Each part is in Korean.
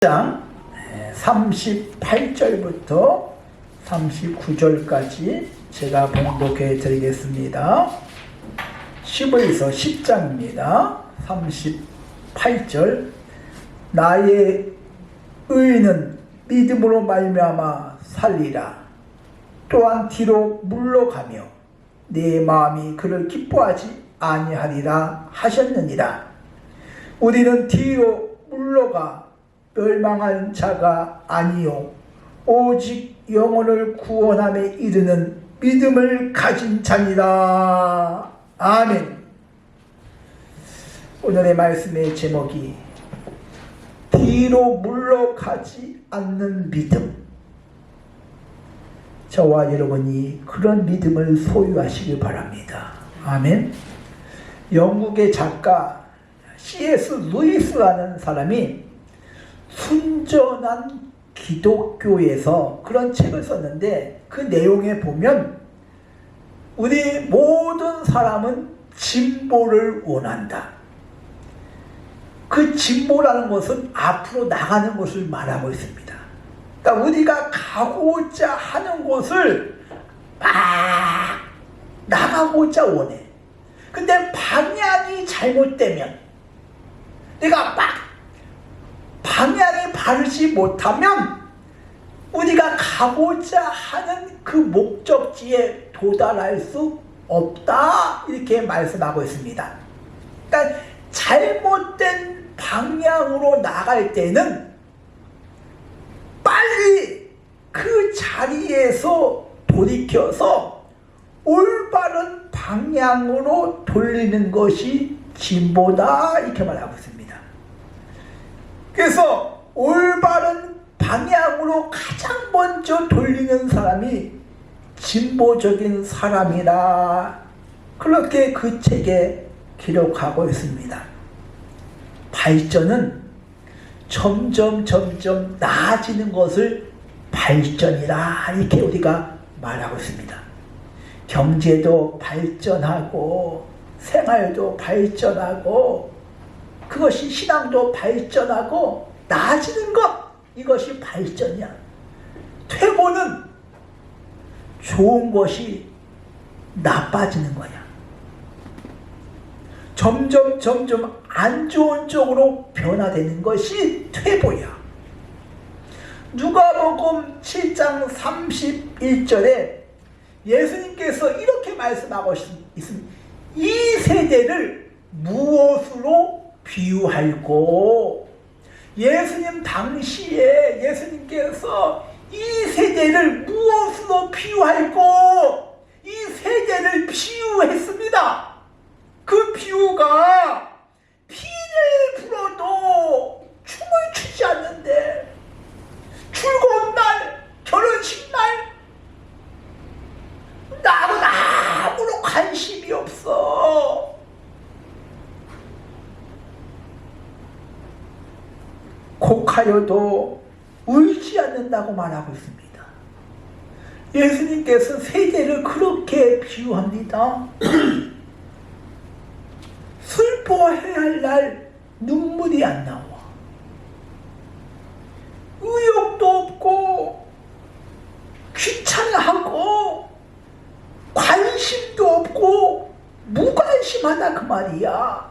장 38절부터 39절까지 제가 봉독해 드리겠습니다. 10에서 10장입니다. 38절 나의 의인은 믿음으로 말미암아 살리라. 또한 뒤로 물러가며 내 마음이 그를 기뻐하지 아니하리라 하셨느니라. 우리는 뒤로 물러가 멸망한 자가 아니요 오직 영혼을 구원함에 이르는 믿음을 가진 자니라. 아멘. 오늘의 말씀의 제목이 뒤로 물러가지 않는 믿음. 저와 여러분이 그런 믿음을 소유하시길 바랍니다. 아멘. 영국의 작가 C.S. 루이스라는 사람이 순전한 기독교에서 그런 책을 썼는데, 그 내용에 보면 우리 모든 사람은 진보를 원한다. 그 진보라는 것은 앞으로 나가는 것을 말하고 있습니다. 그러니까 우리가 가고자 하는 곳을 막 나가고자 원해. 근데 방향이 잘못되면, 내가 막 방향이 바르지 못하면 우리가 가고자 하는 그 목적지에 도달할 수 없다, 이렇게 말씀하고 있습니다. 그러니까 잘못된 방향으로 나갈 때는 빨리 그 자리에서 돌이켜서 올바른 방향으로 돌리는 것이 진보다, 이렇게 말하고 있습니다. 그래서 올바른 방향으로 가장 먼저 돌리는 사람이 진보적인 사람이라, 그렇게 그 책에 기록하고 있습니다. 발전은 점점 나아지는 것을 발전이라, 이렇게 우리가 말하고 있습니다. 경제도 발전하고 생활도 발전하고 그것이 신앙도 발전하고 나아지는 것, 이것이 발전이야. 퇴보는 좋은 것이 나빠지는 거야. 점점 안 좋은 쪽으로 변화되는 것이 퇴보야. 누가복음 7장 31절에 예수님께서 이렇게 말씀하고 있습니다. 이 세대를 무엇으로 비유할꼬? 예수님 당시에 예수님께서 이 세대를 무엇으로 비유할꼬? 이 세대를 비유했습니다. 그 비유가 피를 불어도 춤을 추지 않는데, 즐거운 날, 결혼식 날, 나는 아무런 관심이 없어. 곡하여도 울지 않는다고 말하고 있습니다. 예수님께서 세대를 그렇게 비유합니다. 슬퍼해야 할 날 눈물이 안 나와. 의욕도 없고 귀찮아하고 관심도 없고 무관심하다, 그 말이야.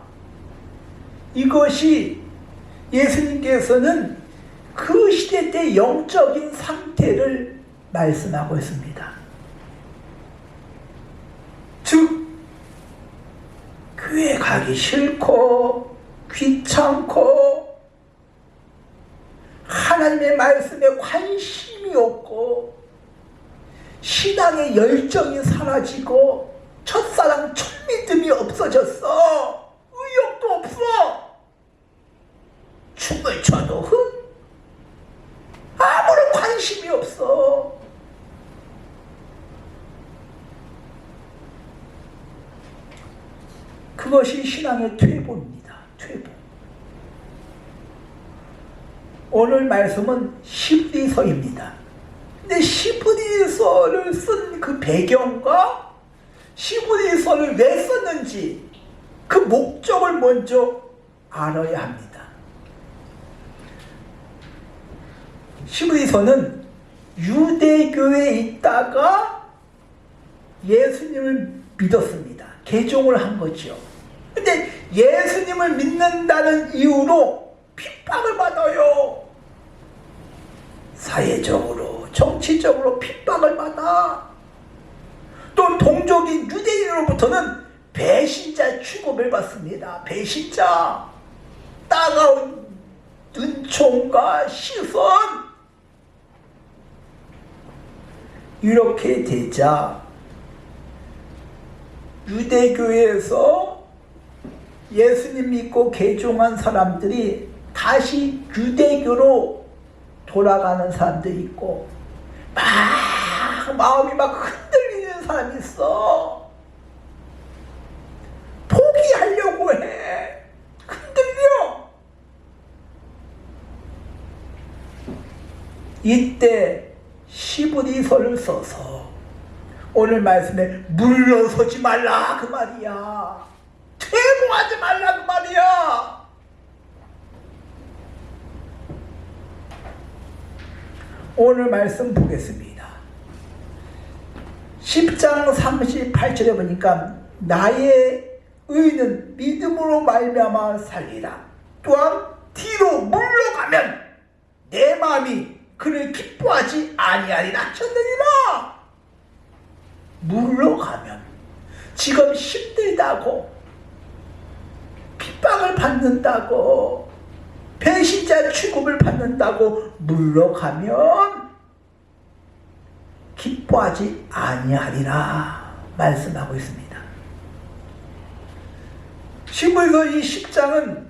이것이 예수님께서는 그 시대 때 영적인 상태를 말씀하고 있습니다. 즉, 교회 가기 싫고 귀찮고 하나님의 말씀에 관심이 없고 신앙의 열정이 사라지고 첫사랑 첫믿음이 없어졌어. 의욕도 없어. 춤을 춰도 아무런 관심이 없어. 그것이 신앙의 퇴보입니다. 퇴보. 오늘 말씀은 시브리서입니다. 근데 시브리서를 쓴 그 배경과 시브리서를 왜 썼는지 그 목적을 먼저 알아야 합니다. 시므리서는 유대교에 있다가 예수님을 믿었습니다. 개종을 한 거죠. 근데 예수님을 믿는다는 이유로 핍박을 받아요. 사회적으로, 정치적으로 핍박을 받아. 또 동족인 유대인으로부터는 배신자 취급을 받습니다. 배신자. 따가운 눈총과 시선. 이렇게 되자 유대교회에서 예수님 믿고 개종한 사람들이 다시 유대교로 돌아가는 사람들이 있고, 막 마음이 막 흔들리는 사람이 있어. 포기하려고 해. 흔들려. 이때 시므리서를 써서 오늘 말씀에 물러서지 말라 그 말이야. 퇴보하지 말라 그 말이야. 오늘 말씀 보겠습니다. 10장 38절에 보니까 나의 의는 믿음으로 말미암아 살리라. 또한 뒤로 물러가면 내 마음이 그를 기뻐하지 아니하리라 하셨느니라. 물러가면 지금 힘들다고, 핍박을 받는다고, 배신자 취급을 받는다고 물러가면 기뻐하지 아니하리라 말씀하고 있습니다. 시므리서 이 10장은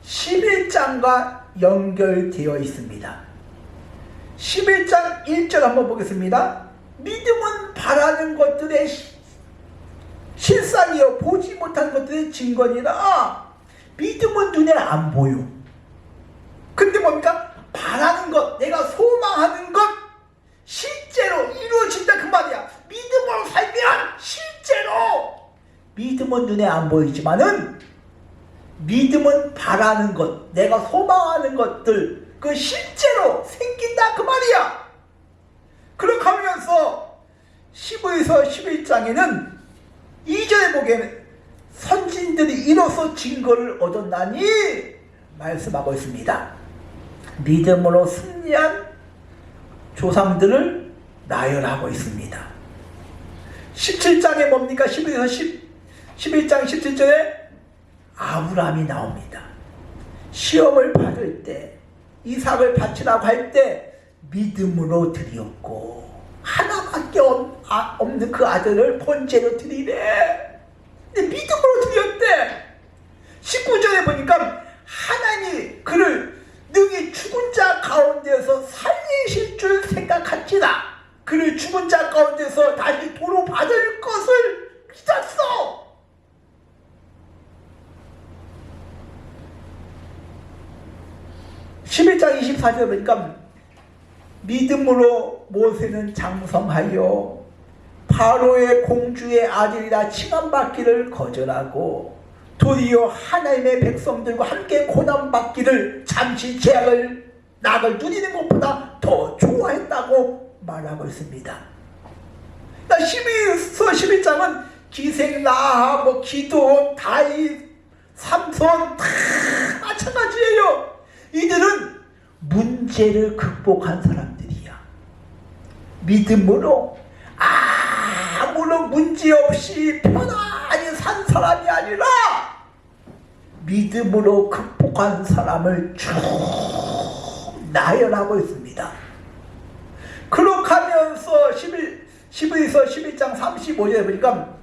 11장과 연결되어 있습니다. 11장 1절 한번 보겠습니다. 믿음은 바라는 것들의 실상이요 보지 못한 것들의 증거니라. 믿음은 눈에 안 보여. 근데 뭡니까? 바라는 것, 내가 소망하는 것 실제로 이루어진다 그 말이야. 믿음으로 살면 실제로. 믿음은 눈에 안 보이지만은 믿음은 바라는 것, 내가 소망하는 것들 그 실제로 생긴다 그 말이야. 그렇게 하면서 시므리서 11장에는 2절에 보기에는 선진들이 이로써 증거를 얻었나니 말씀하고 있습니다. 믿음으로 승리한 조상들을 나열하고 있습니다. 17장에 뭡니까? 11장 17절에 아브라함이 나옵니다. 시험을 받을 때, 이삭을 바치라고 할 때 믿음으로 드렸고, 하나밖에 없는 그 아들을 번제로 드리래. 근데 믿음으로 드렸대. 19절에 보니까 하나님이 그를 능히 죽은 자 가운데서 살리실 줄 생각할지라. 그를 죽은 자 가운데서 다시 도로 받을 것을 믿었어. (11장 24절에) 보니까 믿음으로 모세는 장성하여 바로의 공주의 아들이라 칭함받기를 거절하고 도리어 하나님의 백성들과 함께 고난받기를 잠시 낙을 누리는 것보다 더 좋아했다고 말하고 있습니다. 11장은 기생 라합, 기도원, 다윗, 삼손 다 마찬가지예요. 이들은 문제를 극복한 사람들이야. 믿음으로 아무런 문제 없이 편안히 산 사람이 아니라 믿음으로 극복한 사람을 쭉 나열하고 있습니다. 그렇게 하면서 11에서 11장 35절에 보니까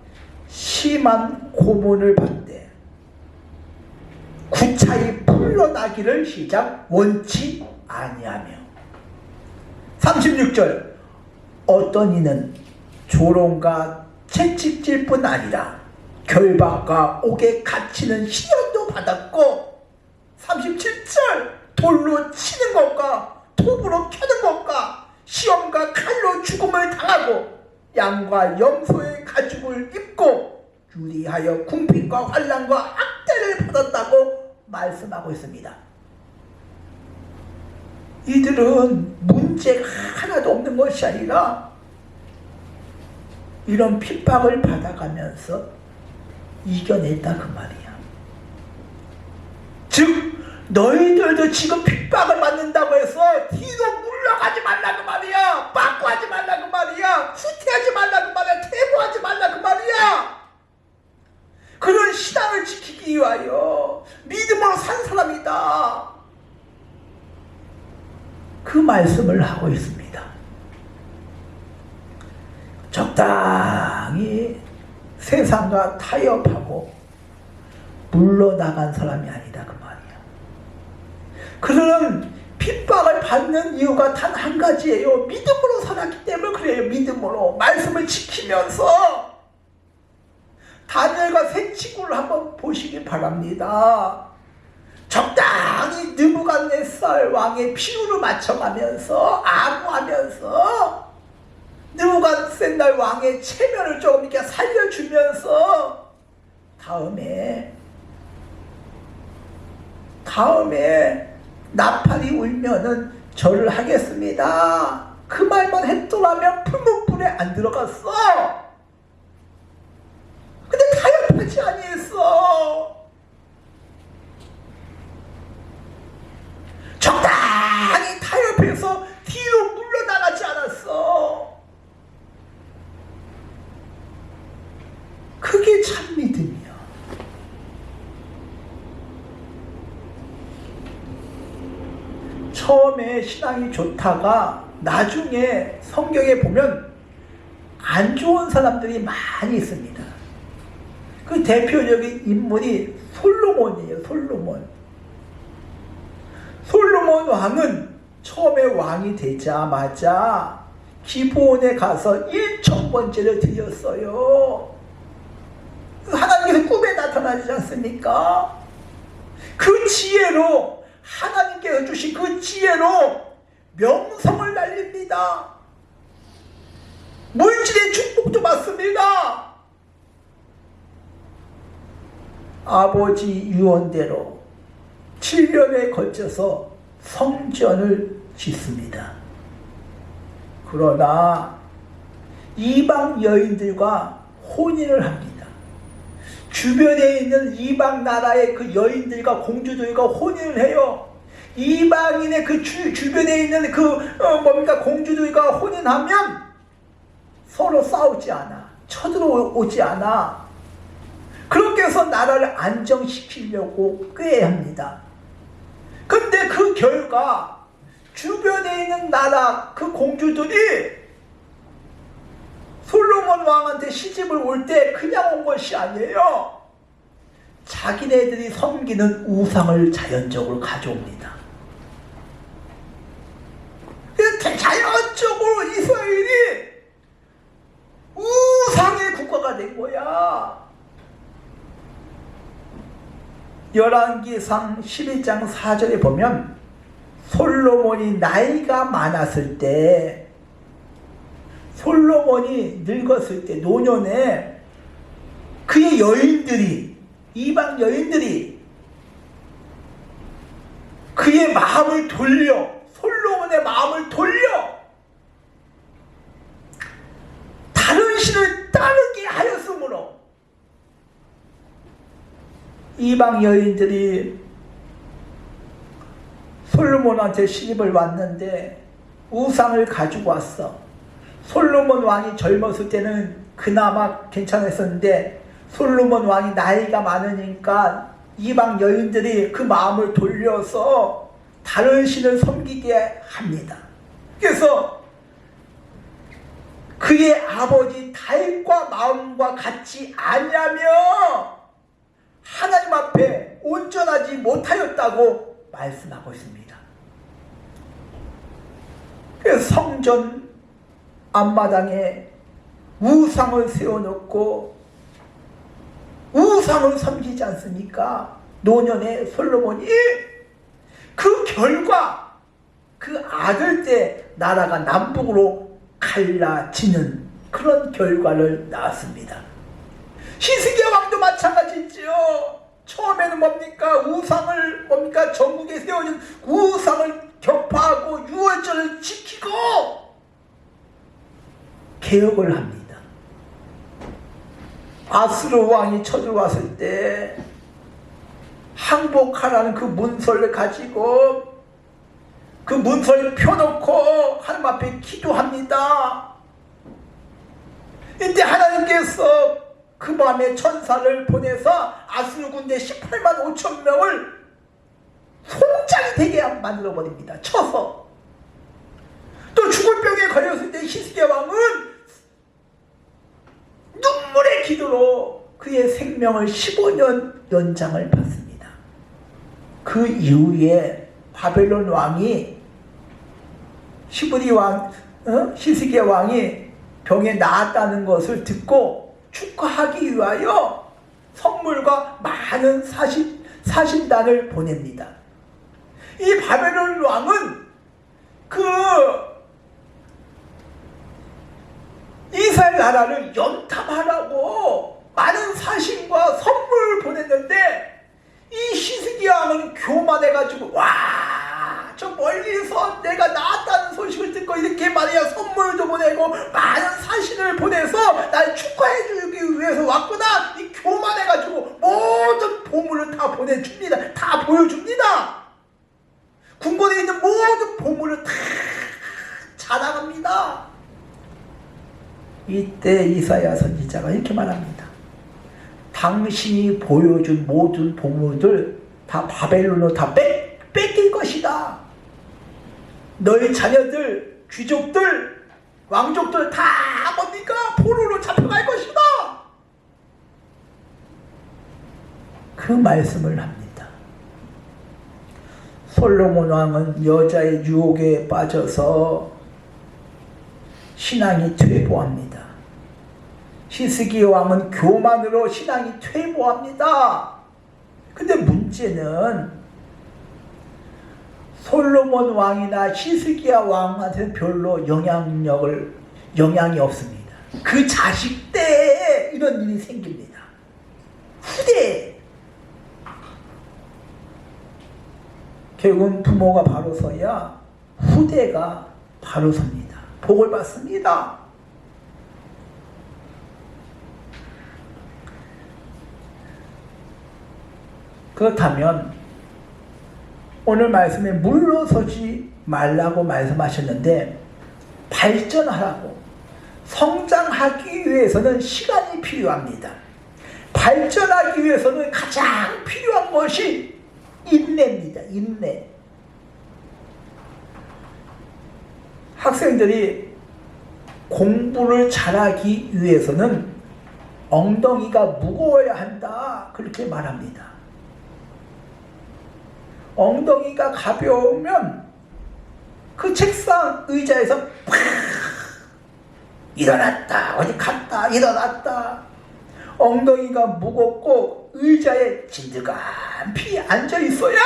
심한 고문을 받되 구차히 풀려나기를 시작 원치 아니하며 36절 어떤 이는 조롱과 채찍질 뿐 아니라 결박과 옥에 갇히는 시련도 받았고 37절 돌로 치는 것과 톱으로 켜는 것과 시험과 칼로 죽음을 당하고 양과 염소의 가죽을 입고 유리하여 궁핍과 환난과 악대를 받았다고 말씀하고 있습니다. 이들은 문제가 하나도 없는 것이 아니라 이런 핍박을 받아가면서 이겨냈다 그 말이야. 즉 너희들도 지금 핍박을 받는다고 해서 뒤로 물러가지 말라 그 말이야. 빠꾸하지 말라 그 말이야. 후퇴하지 말라 그 말이야. 퇴보하지 말라 그 말이야. 그런 신앙을 지키기 위하여 믿음으로 산 사람이다. 그 말씀을 하고 있습니다. 적당히 세상과 타협하고 물러나간 사람이 아니다 그 말이야. 그들은 핍박을 받는 이유가 단 한 가지예요. 믿음으로 살았기 때문에 그래요. 믿음으로 말씀을 지키면서. 다니엘과 세 친구를 한번 보시기 바랍니다. 적당히 느부갓네살 왕의 필요를 맞춰가면서 암호하면서 느부갓네살 왕의 체면을 조금 이렇게 살려주면서 다음에 나팔이 울면은 절을 하겠습니다. 그 말만 했더라면 붉은 불에 안 들어갔어. 근데 타협하지 아니했어. 적당히 타협해서 뒤로 물러나가지 않았어. 그게 참 믿음이야. 처음에 신앙이 좋다가 나중에 성경에 보면 안 좋은 사람들이 많이 있습니다. 그 대표적인 인물이 솔로몬이에요. 솔로몬 왕은 처음에 왕이 되자마자 기브온에 가서 1,000번째를 드렸어요. 하나님께서 꿈에 나타나지 않습니까? 그 지혜로, 하나님께서 주신 그 지혜로 명성을 날립니다. 물질의 축복도 받습니다. 아버지 유언대로 7년에 걸쳐서 성전을 짓습니다. 그러나 이방 여인들과 혼인을 합니다. 주변에 있는 이방 나라의 그 여인들과 공주들과 혼인을 해요. 이방인의 그 주변에 있는 공주들과 혼인하면 서로 싸우지 않아. 쳐들어오지 않아. 그렇게 해서 나라를 안정시키려고 꾀합니다. 근데 그 결과 주변에 있는 나라 그 공주들이 솔로몬 왕한테 시집을 올 때 그냥 온 것이 아니에요. 자기네들이 섬기는 우상을 자연적으로 가져옵니다. 그래서 자연적으로 이스라엘이 우상의 국가가 된 거야. 열왕기상 12장 4절에 보면 솔로몬이 나이가 많았을 때, 솔로몬이 늙었을 때, 노년에 그의 여인들이, 이방 여인들이 그의 마음을 돌려, 솔로몬의 마음을 돌려 다른 신을 따르게 하였으므로 이방 여인들이 솔로몬한테 시집을 왔는데 우상을 가지고 왔어. 솔로몬 왕이 젊었을 때는 그나마 괜찮았었는데 솔로몬 왕이 나이가 많으니까 이방 여인들이 그 마음을 돌려서 다른 신을 섬기게 합니다. 그래서 그의 아버지 다윗과 마음과 같지 아니하며 하나님 앞에 온전하지 못하였다고 말씀하고 있습니다. 그래서 성전 앞마당에 우상을 세워놓고 우상을 섬기지 않습니까? 노년의 솔로몬이. 그 결과 그 아들 때 나라가 남북으로 갈라지는 그런 결과를 낳았습니다. 히스기야 왕도 마찬가지죠. 처음에는 뭡니까? 우상을 전국에 세워진 우상을 격파하고 유월절을 지키고 개혁을 합니다. 아수르 왕이 쳐들어왔을 때 항복하라는 그 문서를 가지고 그 문서를 펴놓고 하나님 앞에 기도합니다. 이때 하나님께서 그 밤에 천사를 보내서 아수르 군대 18만 5천 명을 송장이 되게 만들어버립니다. 쳐서. 또 죽을 병에 걸렸을 때 히스기야 왕은 눈물의 기도로 그의 생명을 15년 연장을 받습니다. 그 이후에 바벨론 왕이 히스기야 왕이 병에 나았다는 것을 듣고 축하하기 위하여 선물과 많은 사신단을 보냅니다. 이 바벨론 왕은 그 이스라엘 나라를 연탐하라고 많은 사신과 선물을 보냈는데 이 히스기야 왕은 교만해가지고 저 멀리서 내가 나았다는 소식을 듣고 이렇게 말이야 선물도 보내고 많은 사신을 보내서 날 축하해주기 위해서 왔구나. 이 교만해가지고 모든 보물을 다 보내줍니다. 다 보여줍니다. 궁궐에 있는 모든 보물을 다 자랑합니다. 이때 이사야 선지자가 이렇게 말합니다. 당신이 보여준 모든 보물들 다 바벨론으로 다 뺏길 것이다. 너희 자녀들, 귀족들, 왕족들 다 뭡니까? 포로로 잡혀갈 것이다. 그 말씀을 합니다. 솔로몬 왕은 여자의 유혹에 빠져서 신앙이 퇴보합니다. 히스기야 왕은 교만으로 신앙이 퇴보합니다. 근데 문제는 솔로몬 왕이나 히스기야 왕한테는 별로 영향이 없습니다. 그 자식 때에 이런 일이 생깁니다. 후대에 결국은 부모가 바로 서야 후대가 바로 섭니다. 복을 받습니다. 그렇다면 오늘 말씀에 물러서지 말라고 말씀하셨는데 발전하라고 성장하기 위해서는 시간이 필요합니다. 발전하기 위해서는 가장 필요한 것이 인내입니다. 인내. 학생들이 공부를 잘하기 위해서는 엉덩이가 무거워야 한다. 그렇게 말합니다. 엉덩이가 가벼우면 그 책상 의자에서 팍 일어났다 어디 갔다 일어났다. 엉덩이가 무겁고 의자에 진드감피 앉아 있어야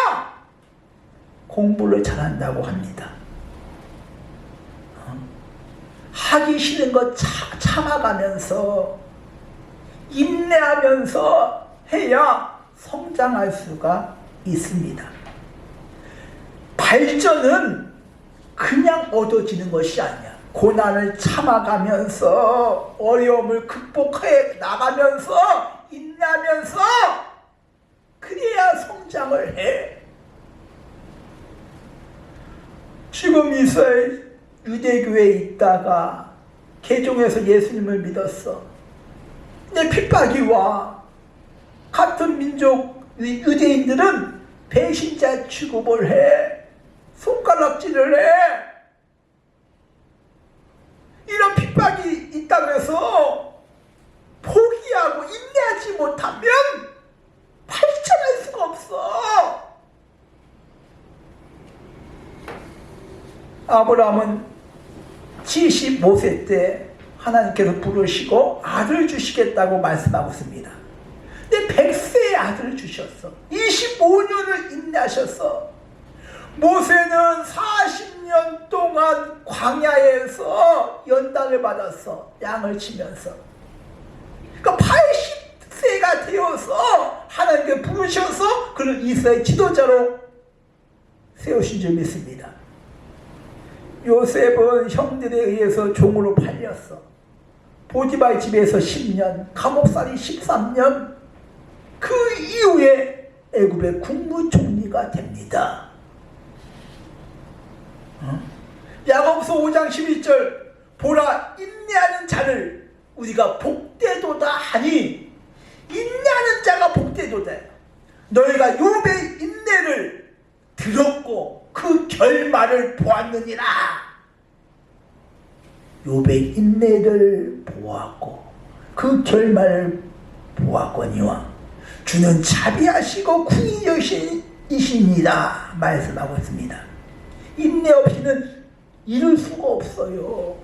공부를 잘한다고 합니다. 하기 싫은 거 참아가면서 인내하면서 해야 성장할 수가 있습니다. 발전은 그냥 얻어지는 것이 아니야. 고난을 참아가면서 어려움을 극복해 나가면서 인내하면서 그래야 성장을 해. 지금 이스라엘 유대교회에 있다가 개종해서 예수님을 믿었어. 근데 핍박이 와. 같은 민족 유대인들은 배신자 취급을 해. 손가락질을 해. 이런 핍박이 있다고 해서 포기하고 인내하지 못하면 발전할 수가 없어. 아브라함은 75세 때 하나님께서 부르시고 아들을 주시겠다고 말씀하고 있습니다. 근데 100세의 아들을 주셨어. 25년을 인내하셨어. 모세는 40년 동안 광야에서 연단을 받았어. 양을 치면서. 그러니까 80세가 되어서 하나님께 부르셔서 그를 이스라엘 지도자로 세우신 줄 믿습니다. 요셉은 형들에 의해서 종으로 팔렸어. 보디발 집에서 10년, 감옥살이 13년. 그 이후에 애굽의 국무총리가 됩니다. 야고보서 5장 12절 보라 인내하는 자를 우리가 복되도다 하니, 인내하는 자가 복되도다. 너희가 욥의 인내를 들었고 그 결말을 보았느니라. 욥의 인내를 보았고 그 결말을 보았거니와 주는 자비하시고 궁히 여신이시니라 말씀하고 있습니다. 인내 없이는 이룰 수가 없어요.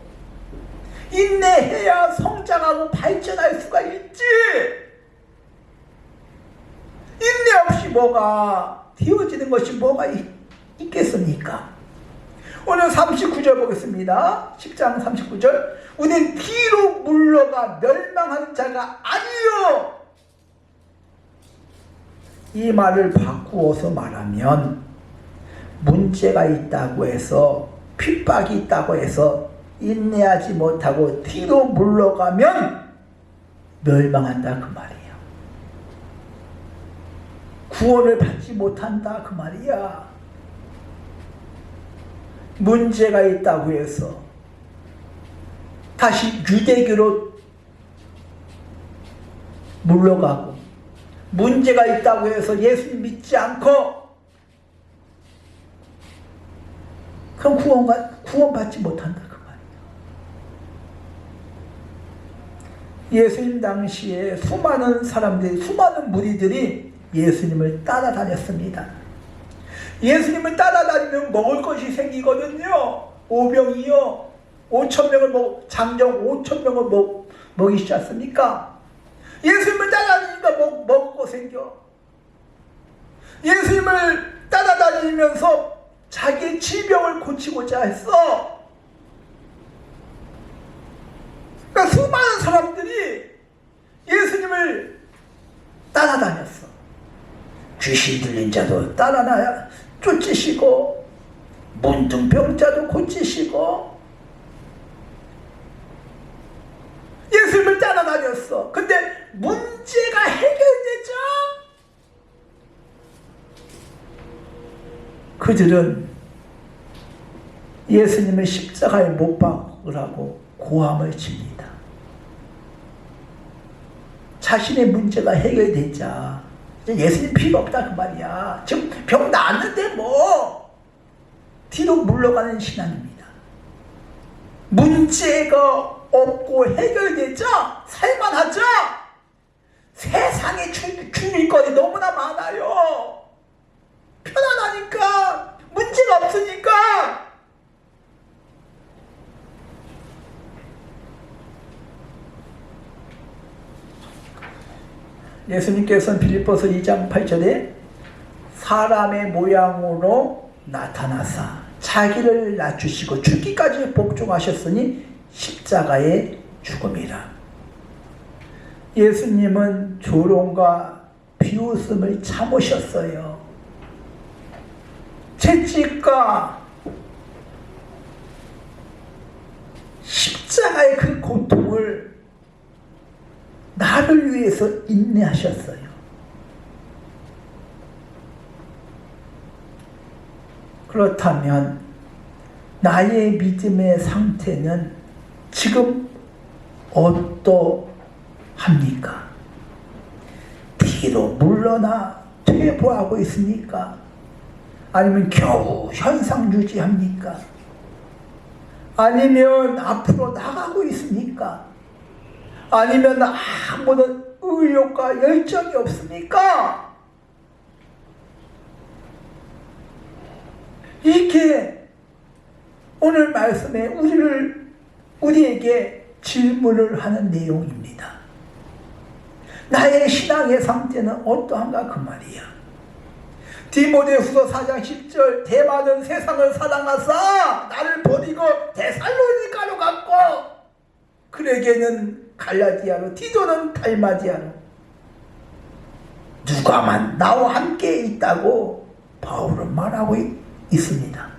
인내해야 성장하고 발전할 수가 있지. 인내 없이 뭐가 되어지는 것이 뭐가 있겠습니까? 오늘 39절 보겠습니다. 10장 39절. 우리는 뒤로 물러가 멸망하는 자가 아니요. 이 말을 바꾸어서 말하면 문제가 있다고 해서, 핍박이 있다고 해서 인내하지 못하고 뒤로 물러가면 멸망한다 그 말이에요. 구원을 받지 못한다 그 말이야. 문제가 있다고 해서 다시 유대교로 물러가고, 문제가 있다고 해서 예수님 믿지 않고, 그럼 구원받지 못한다 그 말이에요. 예수님 당시에 수많은 사람들이, 수많은 무리들이 예수님을 따라다녔습니다. 예수님을 따라다니면 먹을 것이 생기거든요. 오병이요 5,000명을 장정 5,000명을 먹이시지 않습니까? 예수님을 따라다니니까 먹을 거 생겨. 예수님을 따라다니면서 자기의 질병을 고치고자 했어. 그러니까 수많은 사람들이 예수님을 따라다녔어. 귀신 들린 자도 따라다녀 쫓으시고, 문둥병자도 고치시고, 예수님을 따라다녔어. 근데 문제가 해결되자 그들은 예수님을 십자가에 못 박으라고 고함을 칩니다. 자신의 문제가 해결되자 예수님 필요 없다 그 말이야. 지금 병 나았는데 뭐 뒤로 물러가는 신앙입니다. 문제가 없고 해결되자 살만하자. 세상에 죽일거리 너무나 많아요. 편안하니까, 문제가 없으니까. 예수님께서는 빌립보서 2장 8절에 사람의 모양으로 나타나사 자기를 낮추시고 죽기까지 복종하셨으니 십자가의 죽음이라. 예수님은 조롱과 비웃음을 참으셨어요. 채찍과 십자가의 그 고통을 나를 위해서 인내하셨어요. 그렇다면 나의 믿음의 상태는 지금 어떠합니까? 뒤로 물러나 퇴보하고 있습니까? 아니면 겨우 현상 유지합니까? 아니면 앞으로 나가고 있습니까? 아니면 아무런 의욕과 열정이 없습니까? 이게 오늘 말씀에 우리에게 질문을 하는 내용입니다. 나의 신앙의 상태는 어떠한가 그 말이야. 디모데후서 4장 10절 대마는 세상을 사랑하사 나를 버리고 데살로니가로 갔고 그에게는 갈라디아로 디도는 달마디아로 누가만 나와 함께 있다고 바울은 말하고 있습니다.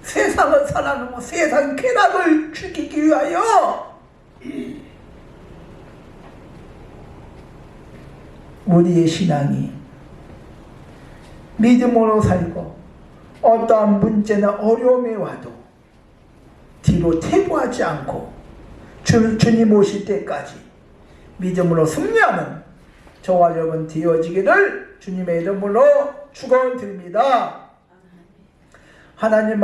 세상을 살아가고 세상 쾌락을 죽이기 위하여 우리의 신앙이 믿음으로 살고 어떠한 문제나 어려움이 와도 뒤로 퇴보하지 않고 주님 오실 때까지 믿음으로 승리하는 저와 여러분 되어지기를 주님의 이름으로 축원드립니다. 하나님